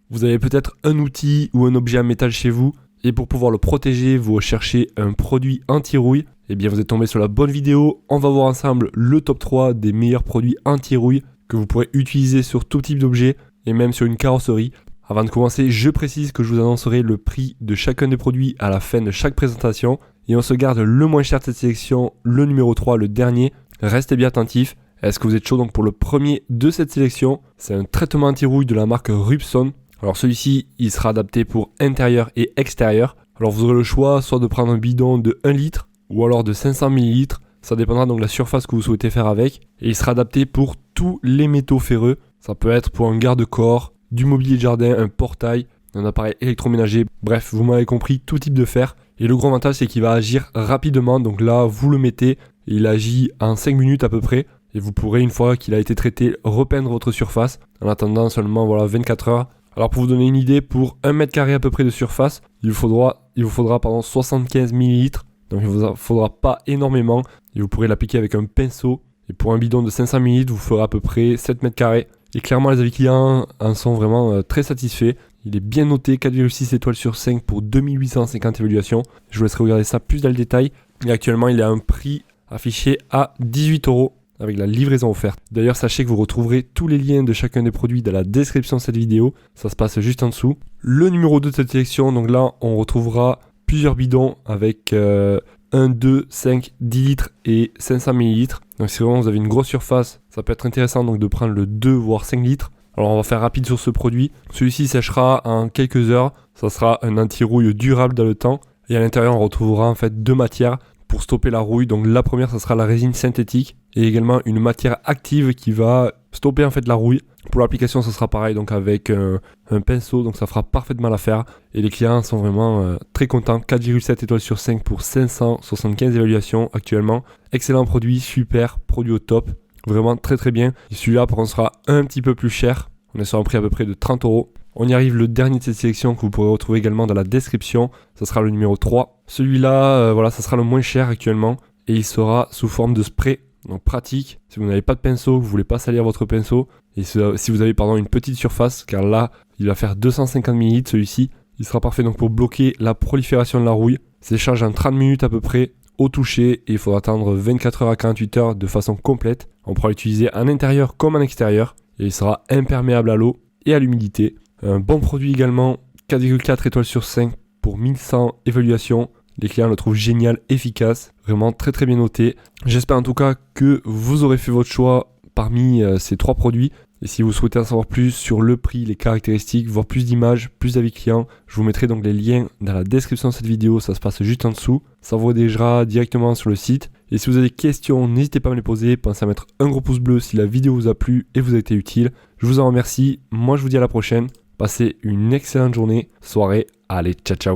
Vous avez peut-être un outil ou un objet en métal chez vous et pour pouvoir le protéger, vous recherchez un produit anti-rouille. Eh bien, vous êtes tombé sur la bonne vidéo. On va voir ensemble le top 3 des meilleurs produits anti-rouille que vous pourrez utiliser sur tout type d'objet et même sur une carrosserie. Avant de commencer, je précise que je vous annoncerai le prix de chacun des produits à la fin de chaque présentation. Et on se garde le moins cher de cette sélection, le numéro 3, le dernier. Restez bien attentifs. Est-ce que vous êtes chaud donc pour le premier de cette sélection? C'est un traitement anti-rouille de la marque Rubson. Alors celui-ci, il sera adapté pour intérieur et extérieur. Alors vous aurez le choix soit de prendre un bidon de 1 litre ou alors de 500 ml. Ça dépendra donc de la surface que vous souhaitez faire avec. Et il sera adapté pour tous les métaux ferreux. Ça peut être pour un garde-corps, du mobilier de jardin, un portail, un appareil électroménager. Bref, vous m'avez compris, tout type de fer. Et le gros avantage, c'est qu'il va agir rapidement. Donc là, vous le mettez et il agit en 5 minutes à peu près. Et vous pourrez, une fois qu'il a été traité, repeindre votre surface. En attendant seulement 24 heures. Alors pour vous donner une idée, pour 1 mètre carré à peu près de surface, il vous faudra 75 ml. Donc il ne vous faudra pas énormément. Et vous pourrez l'appliquer avec un pinceau. Et pour un bidon de 500 ml, vous ferez à peu près 7 mètres carrés. Et clairement, les avis clients en sont vraiment très satisfaits. Il est bien noté, 4,6 étoiles sur 5 pour 2850 évaluations. Je vous laisserai regarder ça plus dans le détail. Et actuellement, il a un prix affiché à 18 € avec la livraison offerte. D'ailleurs, sachez que vous retrouverez tous les liens de chacun des produits dans la description de cette vidéo. Ça se passe juste en dessous. Le numéro 2 de cette sélection, donc là, on retrouvera plusieurs bidons avec 1, 2, 5, 10 litres et 500 ml. Donc si vraiment vous avez une grosse surface, ça peut être intéressant donc de prendre le 2 voire 5 litres. Alors on va faire rapide sur ce produit. Celui-ci séchera en quelques heures. Ça sera un anti-rouille durable dans le temps. Et à l'intérieur, on retrouvera en fait deux matières pour stopper la rouille. Donc la première, ça sera la résine synthétique et également une matière active qui va stopper en fait la rouille. Pour l'application, ça sera pareil, donc avec un pinceau, donc ça fera parfaitement l'affaire. Et les clients sont vraiment très contents. 4,7 étoiles sur 5 pour 575 évaluations actuellement. Excellent produit, super, produit au top. Vraiment très très bien. Et celui-là, par contre, sera un petit peu plus cher. On est sur un prix à peu près de 30 €. On y arrive, le dernier de cette sélection que vous pourrez retrouver également dans la description. Ça sera le numéro 3. Celui-là, ça sera le moins cher actuellement. Et il sera sous forme de spray. Donc pratique, si vous n'avez pas de pinceau, vous voulez pas salir votre pinceau. Et si vous avez une petite surface, car là, il va faire 250 ml celui-ci. Il sera parfait donc pour bloquer la prolifération de la rouille. Séchage en 30 minutes à peu près au toucher et il faudra attendre 24 heures à 48 heures de façon complète. On pourra l'utiliser en intérieur comme en extérieur et il sera imperméable à l'eau et à l'humidité. Un bon produit également, 4,4 étoiles sur 5 pour 1100 évaluations. Les clients le trouvent génial, efficace, vraiment très très bien noté. J'espère en tout cas que vous aurez fait votre choix parmi ces 3 produits. Et si vous souhaitez en savoir plus sur le prix, les caractéristiques, voir plus d'images, plus d'avis clients, je vous mettrai donc les liens dans la description de cette vidéo, ça se passe juste en dessous. Ça vous redirigera directement sur le site. Et si vous avez des questions, n'hésitez pas à me les poser. Pensez à mettre un gros pouce bleu si la vidéo vous a plu et vous a été utile. Je vous en remercie. Moi je vous dis à la prochaine. Passez une excellente journée, soirée. Allez, ciao ciao.